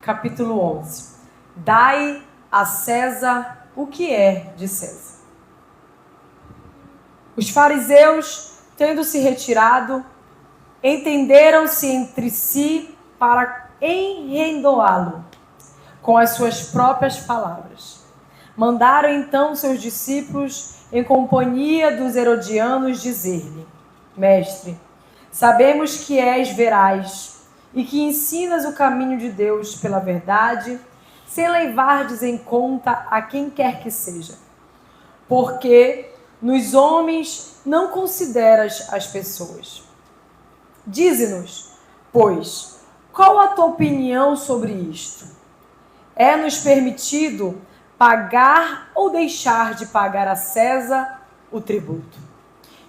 capítulo 11. Dai a César o que é de César. Os fariseus, tendo se retirado, entenderam-se entre si para enrendoá-lo com as suas próprias palavras. Mandaram então seus discípulos, em companhia dos herodianos, dizer-lhe: Mestre, sabemos que és veraz e que ensinas o caminho de Deus pela verdade, sem levardes em conta a quem quer que seja. Porque nos homens não consideras as pessoas. Dize-nos, pois, qual a tua opinião sobre isto? É-nos permitido pagar ou deixar de pagar a César o tributo?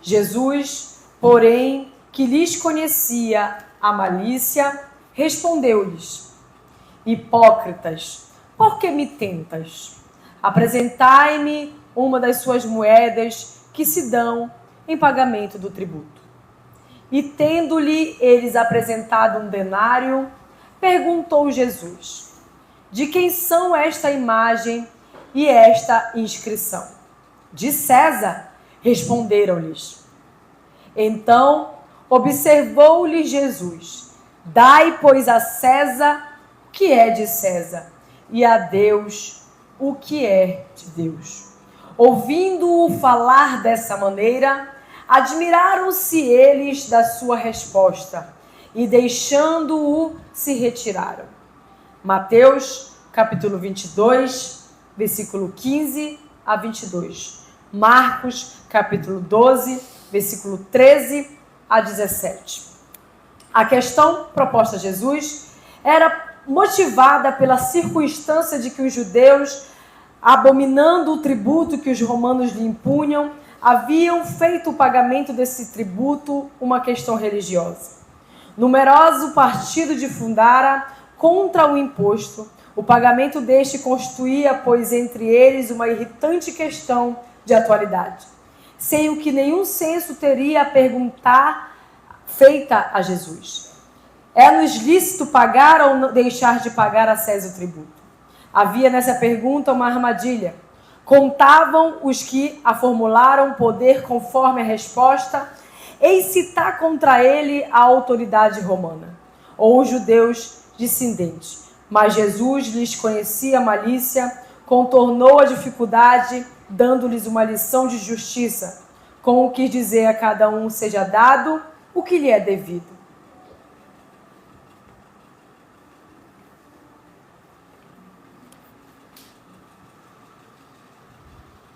Jesus, porém, que lhes conhecia a malícia, respondeu-lhes: Hipócritas, por que me tentas? Apresentai-me uma das suas moedas que se dão em pagamento do tributo. E tendo-lhe eles apresentado um denário, perguntou Jesus: De quem são esta imagem e esta inscrição? De César, responderam-lhes. Então observou-lhe Jesus: Dai, pois, a César o que é de César, e a Deus o que é de Deus. Ouvindo-o falar dessa maneira, admiraram-se eles da sua resposta, e deixando-o, se retiraram. Mateus, capítulo 22, versículo 15 a 22. Marcos, capítulo 12, versículo 13 a 17. A questão proposta a Jesus era motivada pela circunstância de que os judeus, abominando o tributo que os romanos lhe impunham, haviam feito o pagamento desse tributo uma questão religiosa. Numeroso partido difundara contra o imposto. O pagamento deste constituía, pois, entre eles uma irritante questão de atualidade, sem o que nenhum senso teria a perguntar feita a Jesus: É-nos lícito pagar ou não deixar de pagar a César o tributo? Havia nessa pergunta uma armadilha. Contavam os que a formularam poder, conforme a resposta, incitar contra ele a autoridade romana, ou os judeus dissidentes. Mas Jesus lhes conhecia a malícia, contornou a dificuldade, dando-lhes uma lição de justiça, com o que dizer a cada um seja dado o que lhe é devido.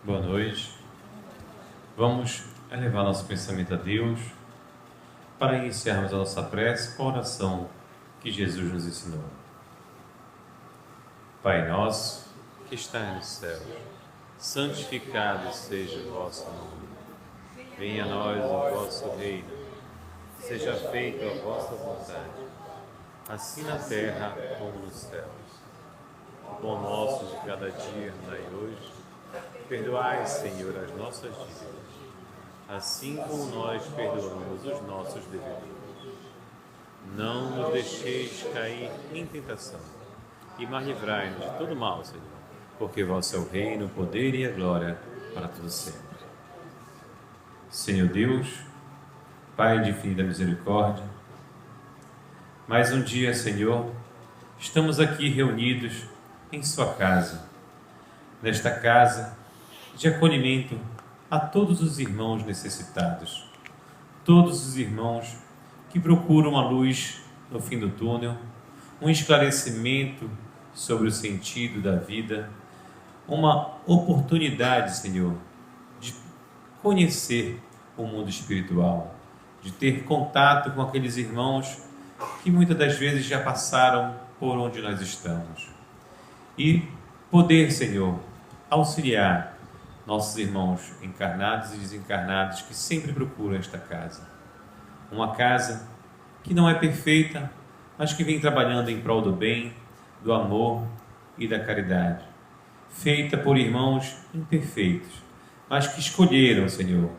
Boa noite. Vamos elevar nosso pensamento a Deus para iniciarmos a nossa prece com a oração que Jesus nos ensinou. Pai nosso, que está no céu, santificado seja o vosso nome. Venha a nós o vosso reino. Seja feita a vossa vontade, assim na terra como nos céus. O pão nosso de cada dia dai hoje. Perdoai, Senhor, as nossas dívidas, assim como nós perdoamos os nossos devedores. Não nos deixeis cair em tentação, mas livrai-nos de todo mal, Senhor, porque vosso é o reino, o poder e a glória para todos sempre. Senhor Deus, Pai de infinita misericórdia, mais um dia, Senhor, estamos aqui reunidos em sua casa, nesta casa de acolhimento a todos os irmãos necessitados, todos os irmãos que procuram a luz no fim do túnel, um esclarecimento sobre o sentido da vida, uma oportunidade, Senhor, de conhecer o mundo espiritual, de ter contato com aqueles irmãos que muitas das vezes já passaram por onde nós estamos. E poder, Senhor, auxiliar nossos irmãos encarnados e desencarnados que sempre procuram esta casa. Uma casa que não é perfeita, mas que vem trabalhando em prol do bem, do amor e da caridade. Feita por irmãos imperfeitos, mas que escolheram, Senhor,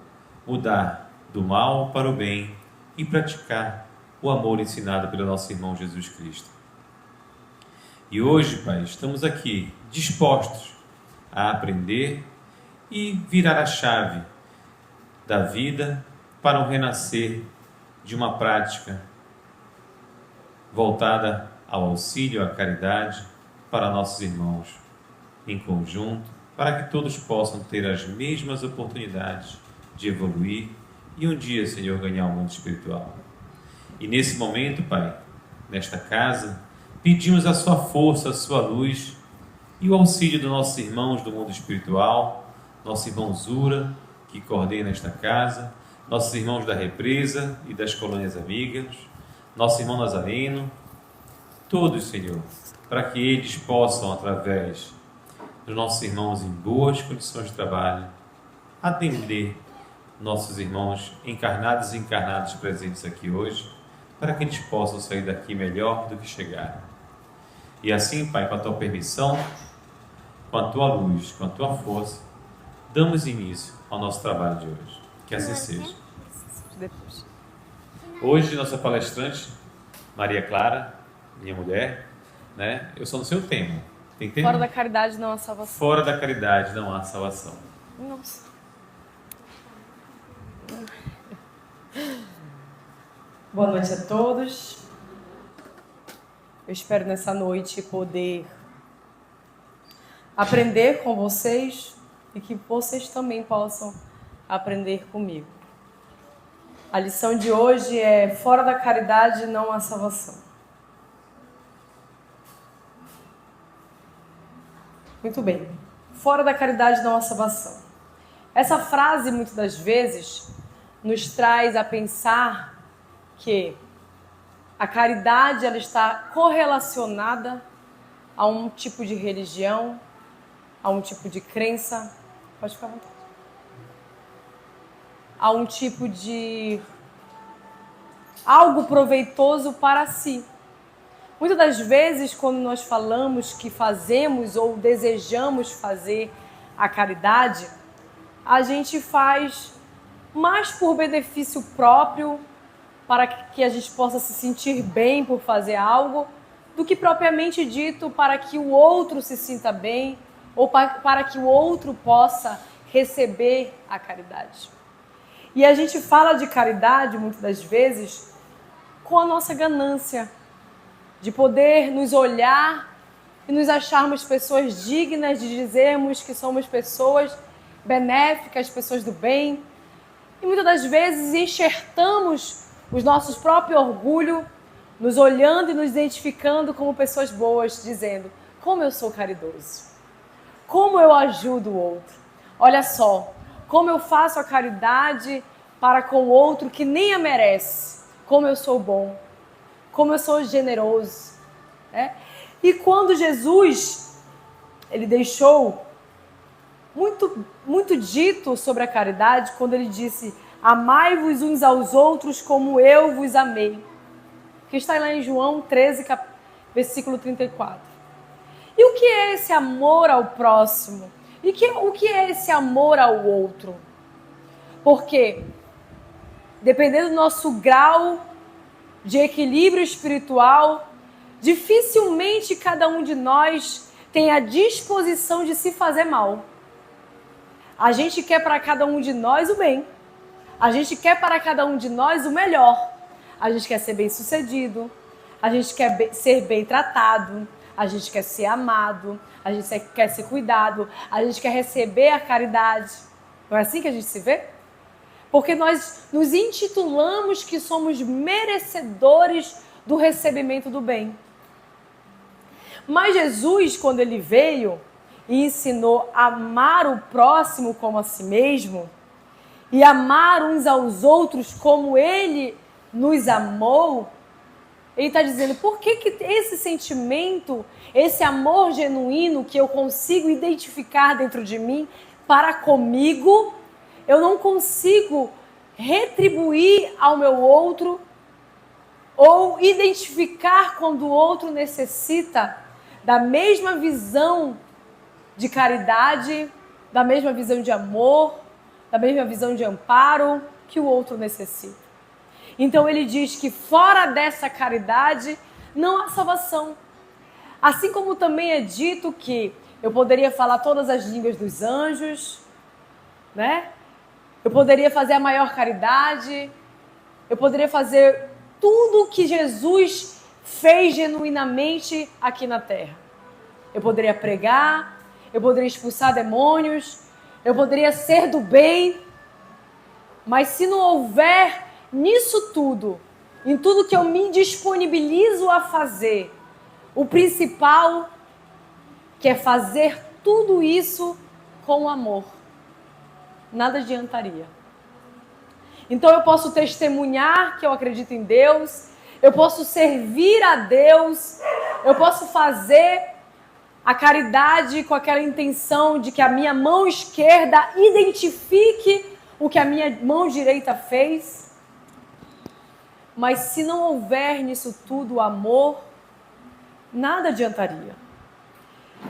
mudar do mal para o bem e praticar o amor ensinado pelo nosso irmão Jesus Cristo. E hoje, Pai, estamos aqui dispostos a aprender e virar a chave da vida para um renascer de uma prática voltada ao auxílio, à caridade para nossos irmãos em conjunto, para que todos possam ter as mesmas oportunidades de evoluir e um dia, Senhor, ganhar o mundo espiritual. E nesse momento, Pai, nesta casa, pedimos a sua força, a sua luz e o auxílio dos nossos irmãos do mundo espiritual, nosso irmão Zura, que coordena esta casa, nossos irmãos da Represa e das colônias amigas, nosso irmão Nazareno, todos, Senhor, para que eles possam, através dos nossos irmãos em boas condições de trabalho, atender nossos irmãos encarnados e encarnados presentes aqui hoje, para que eles possam sair daqui melhor do que chegaram. E assim, Pai, com a Tua permissão, com a Tua luz, com a Tua força, damos início ao nosso trabalho de hoje. Que assim seja. Hoje, nossa palestrante, Maria Clara, minha mulher, né? Eu só não sei o tema. Tem tema? Fora da caridade não há salvação. Fora da caridade não há salvação. Nossa. Boa noite a todos. Eu espero nessa noite poder aprender com vocês e que vocês também possam aprender comigo. A lição de hoje é: fora da caridade não há salvação. Muito bem. Fora da caridade não há salvação. Essa frase, muitas das vezes, nos traz a pensar que a caridade ela está correlacionada a um tipo de religião, a um tipo de crença, pode ficar à vontade, a um tipo de algo proveitoso para si. Muitas das vezes, quando nós falamos que fazemos ou desejamos fazer a caridade, a gente faz mais por benefício próprio, para que a gente possa se sentir bem por fazer algo, do que propriamente dito para que o outro se sinta bem ou para que o outro possa receber a caridade. E a gente fala de caridade, muitas das vezes, com a nossa ganância, de poder nos olhar e nos acharmos pessoas dignas de dizermos que somos pessoas benéficas, pessoas do bem. E muitas das vezes enxertamos os nossos próprios orgulho, nos olhando e nos identificando como pessoas boas, dizendo: como eu sou caridoso, como eu ajudo o outro, olha só, como eu faço a caridade para com o outro que nem a merece, como eu sou bom, como eu sou generoso, né? E quando Jesus, ele deixou muito dito sobre a caridade, quando ele disse: amai-vos uns aos outros como eu vos amei, que está lá em João 13, versículo 34. E o que é esse amor ao próximo? E o que é esse amor ao outro? Porque, dependendo do nosso grau de equilíbrio espiritual, dificilmente cada um de nós tem a disposição de se fazer mal. A gente quer para cada um de nós o bem. A gente quer para cada um de nós o melhor. A gente quer ser bem sucedido. A gente quer ser bem tratado. A gente quer ser amado. A gente quer ser cuidado. A gente quer receber a caridade. Não é assim que a gente se vê? Porque nós nos intitulamos que somos merecedores do recebimento do bem. Mas Jesus, quando ele veio e ensinou a amar o próximo como a si mesmo, e amar uns aos outros como ele nos amou, ele está dizendo: por que esse sentimento, esse amor genuíno que eu consigo identificar dentro de mim para comigo, eu não consigo retribuir ao meu outro ou identificar quando o outro necessita da mesma visão de caridade, da mesma visão de amor, da mesma visão de amparo que o outro necessita. Então ele diz que fora dessa caridade não há salvação. Assim como também é dito que eu poderia falar todas as línguas dos anjos, né? Eu poderia fazer a maior caridade, eu poderia fazer tudo o que Jesus fez genuinamente aqui na terra. Eu poderia pregar, eu poderia expulsar demônios, eu poderia ser do bem, mas se não houver nisso tudo, em tudo que eu me disponibilizo a fazer, o principal, que é fazer tudo isso com amor, nada adiantaria. Então eu posso testemunhar que eu acredito em Deus, eu posso servir a Deus, eu posso fazer a caridade com aquela intenção de que a minha mão esquerda identifique o que a minha mão direita fez. Mas se não houver nisso tudo amor, nada adiantaria.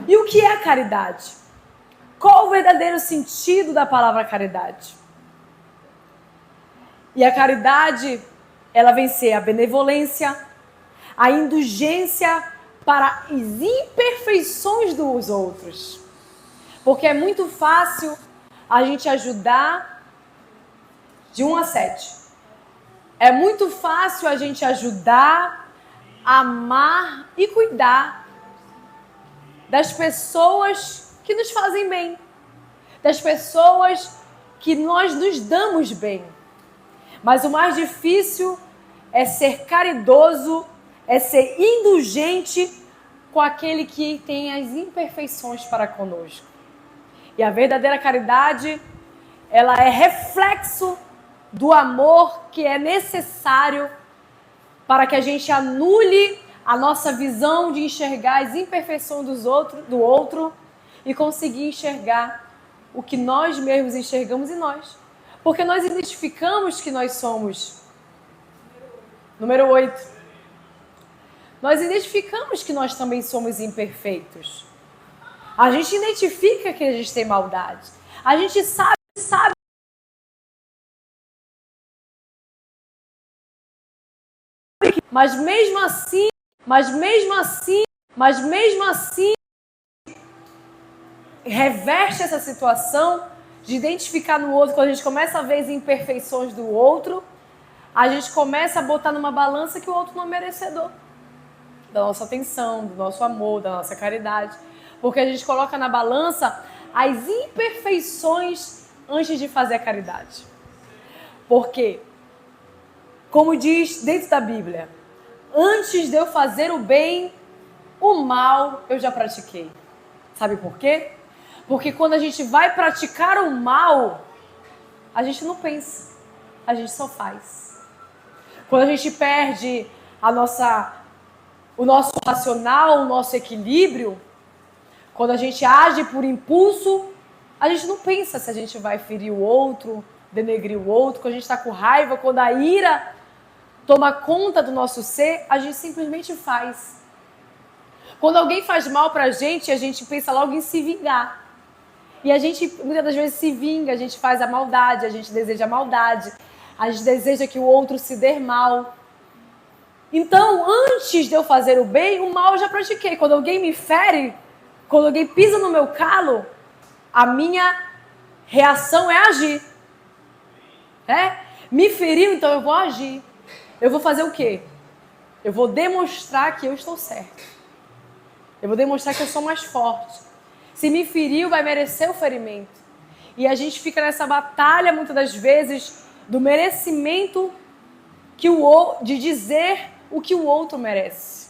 E o que é a caridade? Qual o verdadeiro sentido da palavra caridade? E a caridade, ela vem ser a benevolência, a indulgência para as imperfeições dos outros. Porque é muito fácil a gente ajudar de 1 a 7. É muito fácil a gente ajudar, amar e cuidar das pessoas que nos fazem bem, das pessoas que nós nos damos bem. Mas o mais difícil é ser caridoso, é ser indulgente com aquele que tem as imperfeições para conosco. E a verdadeira caridade, ela é reflexo do amor que é necessário para que a gente anule a nossa visão de enxergar as imperfeições do outro e conseguir enxergar o que nós mesmos enxergamos em nós. Porque nós identificamos que nós somos. Número 8. Nós identificamos que nós também somos imperfeitos. A gente identifica que a gente tem maldade. A gente sabe. Mas mesmo assim, reverte essa situação de identificar no outro. Quando a gente começa a ver as imperfeições do outro, a gente começa a botar numa balança que o outro não é merecedor da nossa atenção, do nosso amor, da nossa caridade. Porque a gente coloca na balança as imperfeições antes de fazer a caridade. Porque, como diz dentro da Bíblia, antes de eu fazer o bem, o mal eu já pratiquei. Sabe por quê? Porque quando a gente vai praticar o mal, a gente não pensa, a gente só faz. Quando a gente perde o nosso racional, o nosso equilíbrio, quando a gente age por impulso, a gente não pensa se a gente vai ferir o outro, denegrir o outro. Quando a gente está com raiva, quando a ira toma conta do nosso ser, a gente simplesmente faz. Quando alguém faz mal pra gente, a gente pensa logo em se vingar. E a gente, muitas das vezes, se vinga, a gente faz a maldade, a gente deseja a maldade, a gente deseja que o outro se dê mal. Então, antes de eu fazer o bem, o mal eu já pratiquei. Quando alguém me fere, quando alguém pisa no meu calo, a minha reação é agir. Me feriu, então eu vou agir. Eu vou fazer o quê? Eu vou demonstrar que eu estou certo. Eu vou demonstrar que eu sou mais forte. Se me feriu, vai merecer o ferimento. E a gente fica nessa batalha, muitas das vezes, do merecimento de dizer o que o outro merece.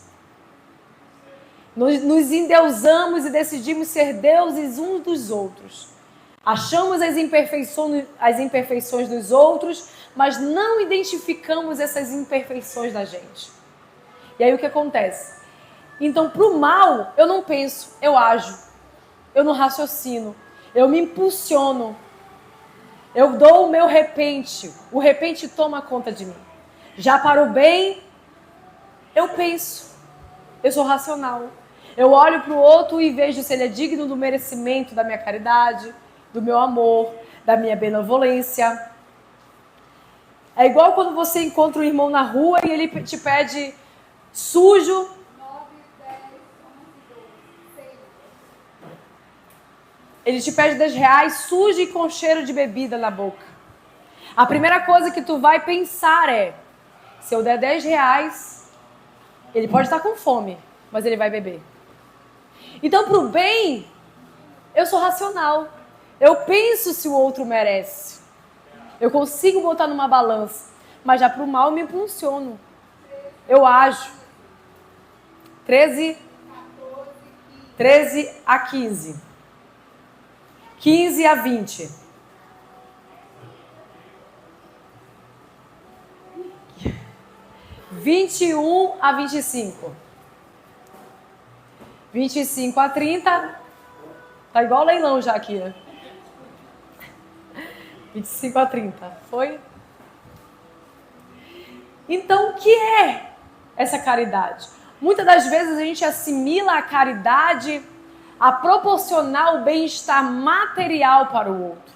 Nos endeusamos e decidimos ser deuses uns dos outros. Achamos as imperfeições dos outros, mas não identificamos essas imperfeições da gente. E aí o que acontece? Então, para o mal, eu não penso, eu ajo. Eu não raciocino. Eu me impulsiono. Eu dou o meu repente. O repente toma conta de mim. Já para o bem, eu penso. Eu sou racional. Eu olho para o outro e vejo se ele é digno do merecimento da minha caridade, do meu amor, da minha benevolência. É igual quando você encontra um irmão na rua e ele te pede sujo. ele te pede R$10 sujo e com cheiro de bebida na boca. A primeira coisa que tu vai pensar é, se eu der R$10, ele pode estar com fome, mas ele vai beber. Então, para o bem, eu sou racional. Eu penso se o outro merece. Eu consigo botar numa balança. Mas já para o mal eu me impulsiono. Eu ajo. 13 a 15. 15 a 20. 21 a 25. 25 a 30. Tá igual leilão já aqui, né? 25 a 30. Foi? Então, o que é essa caridade? Muitas das vezes a gente assimila a caridade a proporcionar o bem-estar material para o outro,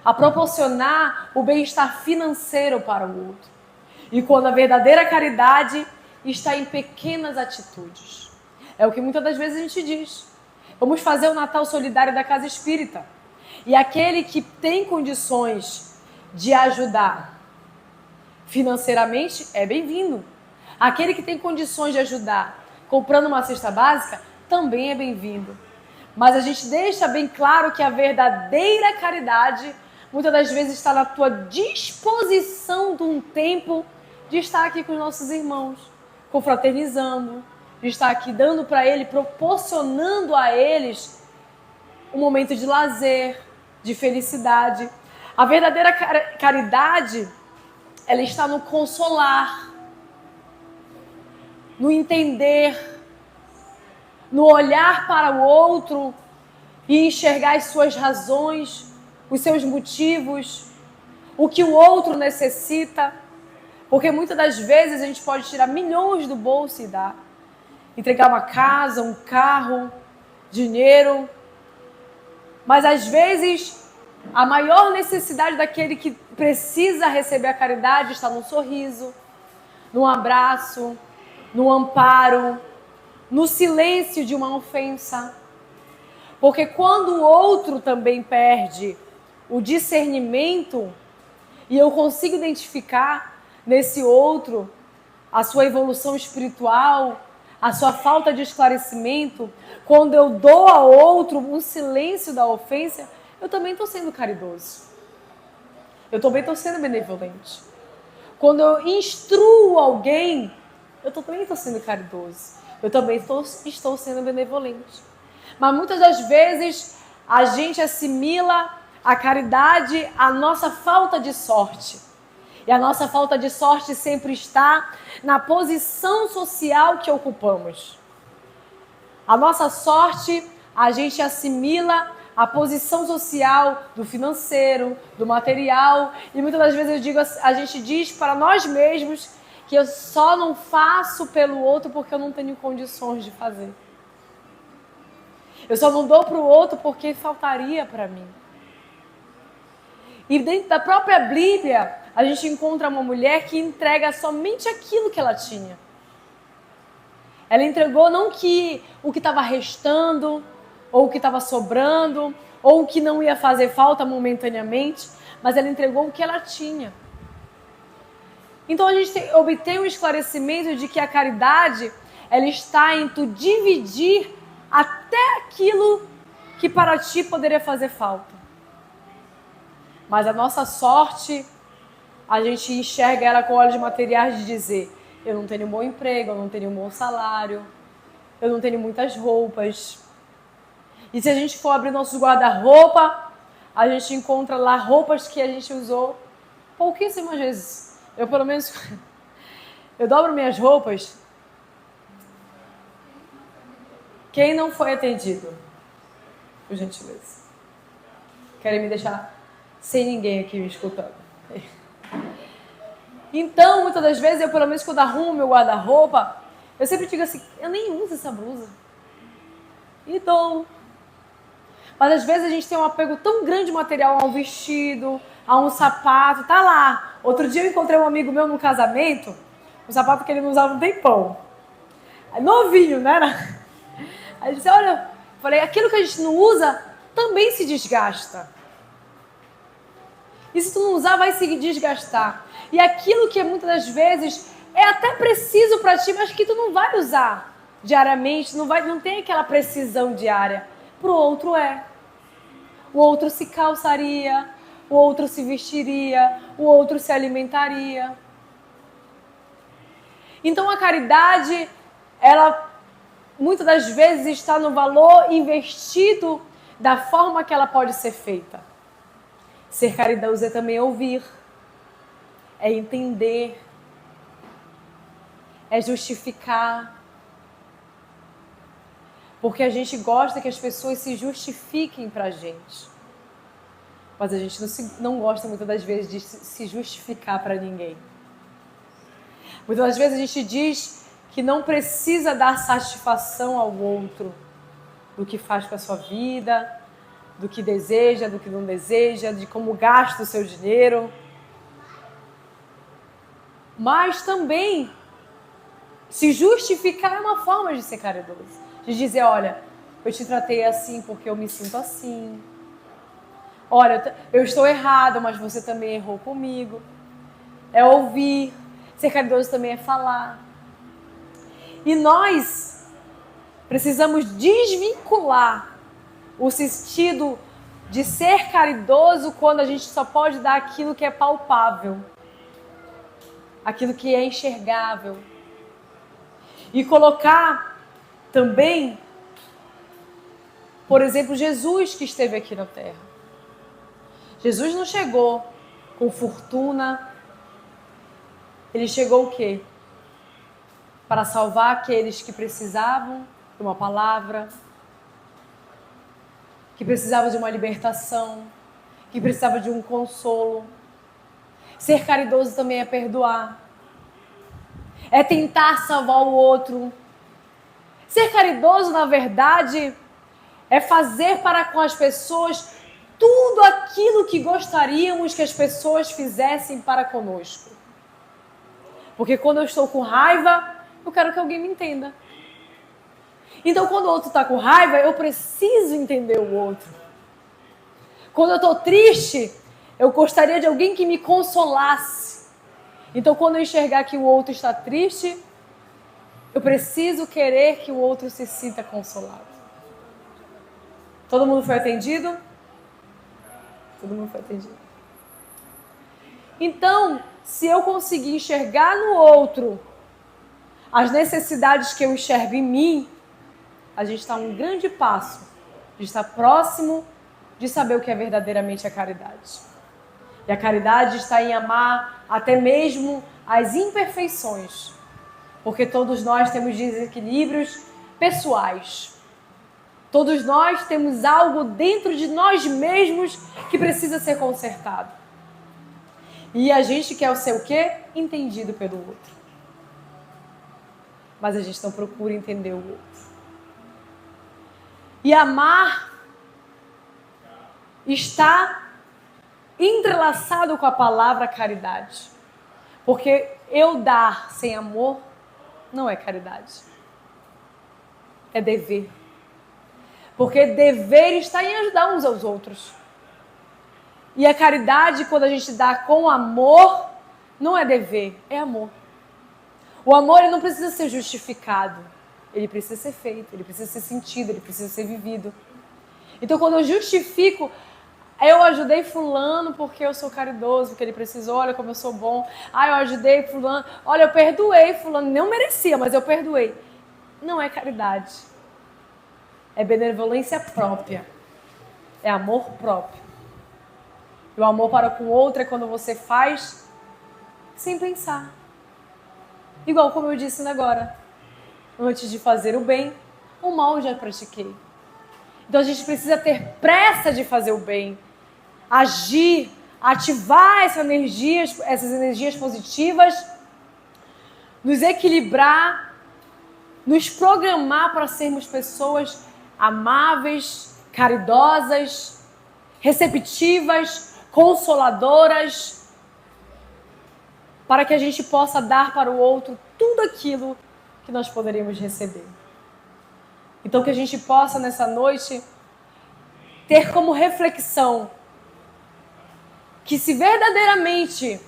a proporcionar o bem-estar financeiro para o outro. E quando a verdadeira caridade está em pequenas atitudes. É o que muitas das vezes a gente diz. Vamos fazer o Natal Solidário da Casa Espírita. E aquele que tem condições de ajudar financeiramente é bem-vindo. Aquele que tem condições de ajudar comprando uma cesta básica também é bem-vindo. Mas a gente deixa bem claro que a verdadeira caridade muitas das vezes está na tua disposição de um tempo de estar aqui com os nossos irmãos, confraternizando, de estar aqui dando para eles, proporcionando a eles um momento de lazer, de felicidade. A verdadeira caridade, ela está no consolar, no entender, no olhar para o outro e enxergar as suas razões, os seus motivos, o que o outro necessita. Porque muitas das vezes a gente pode tirar milhões do bolso e dar. Entregar uma casa, um carro, dinheiro. Mas às vezes a maior necessidade daquele que precisa receber a caridade está num sorriso, num abraço, no amparo, no silêncio de uma ofensa. Porque quando o outro também perde o discernimento e eu consigo identificar nesse outro a sua evolução espiritual, a sua falta de esclarecimento, quando eu dou ao outro um silêncio da ofensa, eu também estou sendo caridoso. Eu também estou sendo benevolente. Quando eu instruo alguém, eu também estou sendo caridoso. Eu também estou sendo benevolente. Mas muitas das vezes a gente assimila a caridade à nossa falta de sorte. E a nossa falta de sorte sempre está na posição social que ocupamos. A nossa sorte, a gente assimila a posição social do financeiro, do material. E muitas das vezes a gente diz para nós mesmos que eu só não faço pelo outro porque eu não tenho condições de fazer. Eu só não dou para o outro porque faltaria para mim. E dentro da própria Bíblia, a gente encontra uma mulher que entrega somente aquilo que ela tinha. Ela entregou não que o que estava restando, ou o que estava sobrando, ou o que não ia fazer falta momentaneamente, mas ela entregou o que ela tinha. Então a gente obtém um esclarecimento de que a caridade, ela está em tu dividir até aquilo que para ti poderia fazer falta. Mas a nossa sorte, a gente enxerga ela com olhos materiais de dizer, eu não tenho um bom emprego, eu não tenho um bom salário, eu não tenho muitas roupas. E se a gente for abrir nossos guarda-roupa, a gente encontra lá roupas que a gente usou pouquíssimas vezes. Eu, pelo menos, eu dobro minhas roupas. Quem não foi atendido? Por gentileza. Querem me deixar sem ninguém aqui me escutando. Então, muitas das vezes, eu pelo menos quando arrumo meu guarda-roupa, eu sempre digo assim, eu nem uso essa blusa. E dou. Mas às vezes a gente tem um apego tão grande material a um vestido, a um sapato, tá lá. Outro dia eu encontrei um amigo meu no casamento, um sapato que ele não usava um tempão. Novinho, né? Aí ele disse, olha, falei, aquilo que a gente não usa, também se desgasta. E se tu não usar, vai se desgastar. E aquilo que muitas das vezes é até preciso para ti, mas que tu não vai usar diariamente, não tem aquela precisão diária. Para o outro é. O outro se calçaria, o outro se vestiria, o outro se alimentaria. Então a caridade, ela muitas das vezes está no valor investido da forma que ela pode ser feita. Ser caridoso é também ouvir, é entender, é justificar. Porque a gente gosta que as pessoas se justifiquem pra gente. Mas a gente não gosta muitas das vezes de se justificar para ninguém. Muitas das vezes a gente diz que não precisa dar satisfação ao outro do que faz com a sua vida, do que deseja, do que não deseja, de como gasta o seu dinheiro. Mas também se justificar é uma forma de ser caridoso. De dizer, olha, eu te tratei assim porque eu me sinto assim. Olha, eu estou errado, mas você também errou comigo. É ouvir. Ser caridoso também é falar. E nós precisamos desvincular o sentido de ser caridoso quando a gente só pode dar aquilo que é palpável, aquilo que é enxergável. E colocar também, por exemplo, Jesus que esteve aqui na Terra. Jesus não chegou com fortuna. Ele chegou o quê? Para salvar aqueles que precisavam de uma palavra, que precisavam de uma libertação, que precisavam de um consolo. Ser caridoso também é perdoar. É tentar salvar o outro. Ser caridoso, na verdade, é fazer para com as pessoas tudo aquilo que gostaríamos que as pessoas fizessem para conosco. Porque quando eu estou com raiva, eu quero que alguém me entenda. Então, quando o outro está com raiva, eu preciso entender o outro. Quando eu estou triste, eu gostaria de alguém que me consolasse. Então, quando eu enxergar que o outro está triste, eu preciso querer que o outro se sinta consolado. Todo mundo foi atendido? Todo mundo foi atendido. Então, se eu conseguir enxergar no outro as necessidades que eu enxergo em mim, a gente está a um grande passo de estar próximo de saber o que é verdadeiramente a caridade. E a caridade está em amar até mesmo as imperfeições, porque todos nós temos desequilíbrios pessoais. Todos nós temos algo dentro de nós mesmos que precisa ser consertado. E a gente quer ser o quê? Entendido pelo outro. Mas a gente não procura entender o outro. E amar está entrelaçado com a palavra caridade. Porque eu dar sem amor não é caridade. É dever. Porque dever está em ajudar uns aos outros. E a caridade, quando a gente dá com amor, não é dever, é amor. O amor ele não precisa ser justificado. Ele precisa ser feito, ele precisa ser sentido, ele precisa ser vivido. Então, quando eu justifico, eu ajudei fulano porque eu sou caridoso, porque ele precisou, olha como eu sou bom. Eu ajudei fulano, olha, eu perdoei fulano, não merecia, mas eu perdoei. Não é caridade. É benevolência própria. É amor próprio. E o amor para com o outro é quando você faz sem pensar. Igual como eu disse agora. Antes de fazer o bem, o mal eu já pratiquei. Então a gente precisa ter pressa de fazer o bem. Agir, ativar essas energias positivas, nos equilibrar, nos programar para sermos pessoas amáveis, caridosas, receptivas, consoladoras, para que a gente possa dar para o outro tudo aquilo que nós poderíamos receber. Então que a gente possa nessa noite ter como reflexão que se verdadeiramente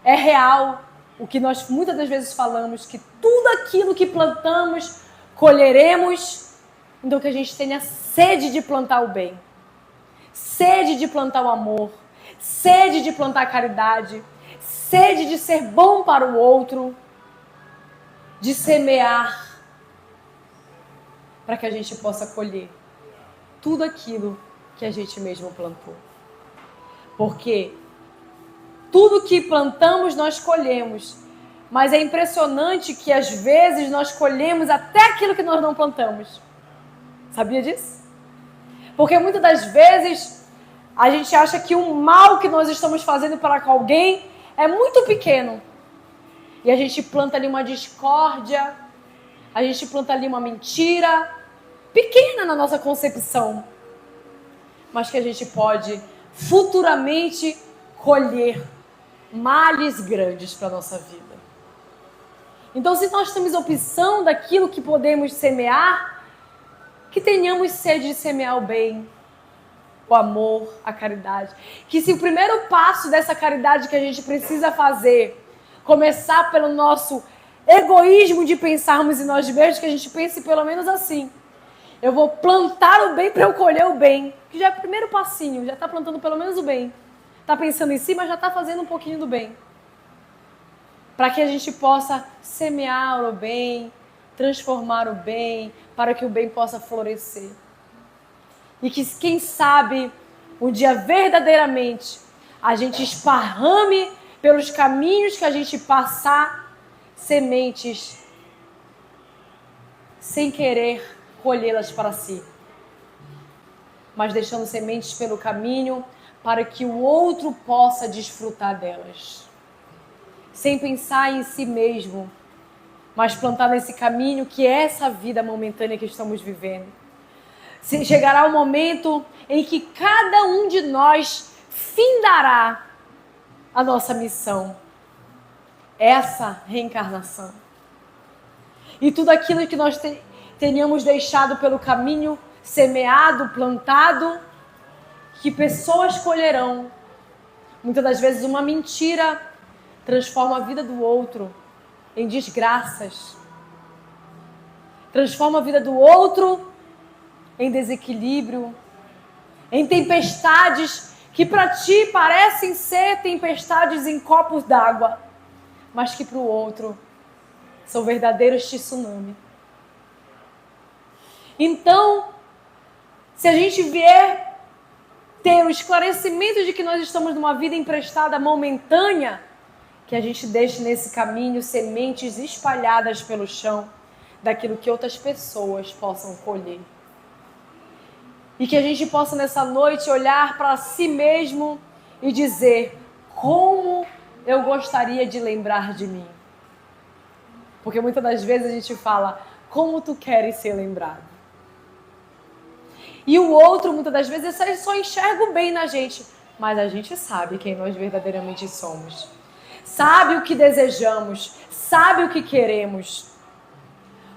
é real o que nós muitas das vezes falamos, que tudo aquilo que plantamos, colheremos, então que a gente tenha sede de plantar o bem, sede de plantar o amor, sede de plantar a caridade, sede de ser bom para o outro, de semear, para que a gente possa colher tudo aquilo que a gente mesmo plantou. Porque tudo que plantamos, nós colhemos. Mas é impressionante que às vezes nós colhemos até aquilo que nós não plantamos. Sabia disso? Porque muitas das vezes a gente acha que o mal que nós estamos fazendo para alguém é muito pequeno. E a gente planta ali uma discórdia, a gente planta ali uma mentira, pequena na nossa concepção, mas que a gente pode futuramente colher males grandes para a nossa vida. Então, se nós temos opção daquilo que podemos semear, que tenhamos sede de semear o bem, o amor, a caridade. Que se o primeiro passo dessa caridade que a gente precisa fazer começar pelo nosso egoísmo de pensarmos em nós mesmos, que a gente pense pelo menos assim: eu vou plantar o bem para eu colher o bem. Que já é o primeiro passinho, já está plantando pelo menos o bem. Está pensando em si, mas já está fazendo um pouquinho do bem. Para que a gente possa semear o bem, transformar o bem, para que o bem possa florescer. E que, quem sabe, um dia verdadeiramente a gente esparrame pelos caminhos que a gente passar sementes sem querer colhê-las para si, mas deixando sementes pelo caminho para que o outro possa desfrutar delas, sem pensar em si mesmo, mas plantar nesse caminho que é essa vida momentânea que estamos vivendo. Chegará o momento em que cada um de nós findará a nossa missão, essa reencarnação. E tudo aquilo que nós tenhamos deixado pelo caminho, semeado, plantado, que pessoas colherão. Muitas das vezes uma mentira transforma a vida do outro em desgraças. Transforma a vida do outro em desequilíbrio, em tempestades que para ti parecem ser tempestades em copos d'água, mas que para o outro são verdadeiros tsunami. Então, se a gente vier ter o esclarecimento de que nós estamos numa vida emprestada momentânea, que a gente deixe nesse caminho sementes espalhadas pelo chão daquilo que outras pessoas possam colher. E que a gente possa nessa noite olhar para si mesmo e dizer: como eu gostaria de lembrar de mim. Porque muitas das vezes a gente fala: como tu queres ser lembrado? E o outro, muitas das vezes, só enxerga o bem na gente. Mas a gente sabe quem nós verdadeiramente somos. Sabe o que desejamos. Sabe o que queremos.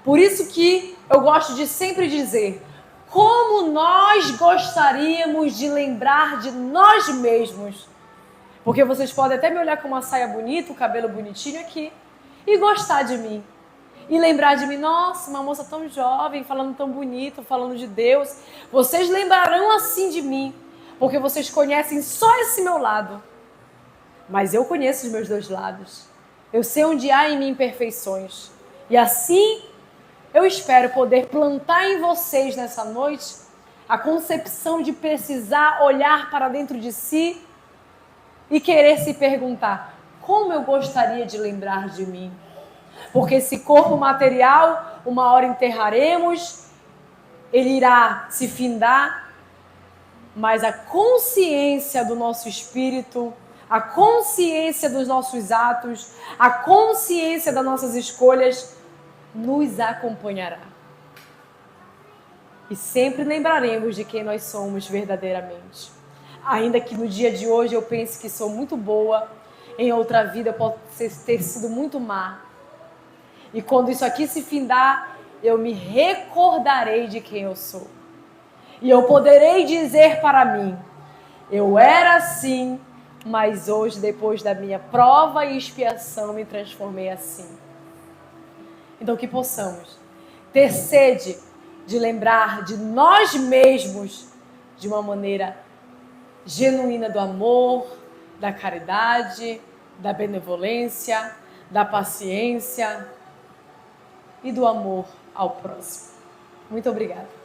Por isso que eu gosto de sempre dizer: como nós gostaríamos de lembrar de nós mesmos. Porque vocês podem até me olhar com uma saia bonita, o cabelo bonitinho aqui, e gostar de mim. E lembrar de mim: nossa, uma moça tão jovem, falando tão bonito, falando de Deus. Vocês lembrarão assim de mim, porque vocês conhecem só esse meu lado. Mas eu conheço os meus dois lados. Eu sei onde há em mim imperfeições. E assim, eu espero poder plantar em vocês nessa noite a concepção de precisar olhar para dentro de si e querer se perguntar: como eu gostaria de lembrar de mim? Porque esse corpo material, uma hora enterraremos, ele irá se findar, mas a consciência do nosso espírito, a consciência dos nossos atos, a consciência das nossas escolhas nos acompanhará. E sempre lembraremos de quem nós somos verdadeiramente. Ainda que no dia de hoje eu pense que sou muito boa, em outra vida eu posso ter sido muito má. E quando isso aqui se findar, eu me recordarei de quem eu sou. E eu poderei dizer para mim, eu era assim, mas hoje, depois da minha prova e expiação, me transformei assim. Então que possamos ter sede de lembrar de nós mesmos de uma maneira genuína do amor, da caridade, da benevolência, da paciência e do amor ao próximo. Muito obrigada.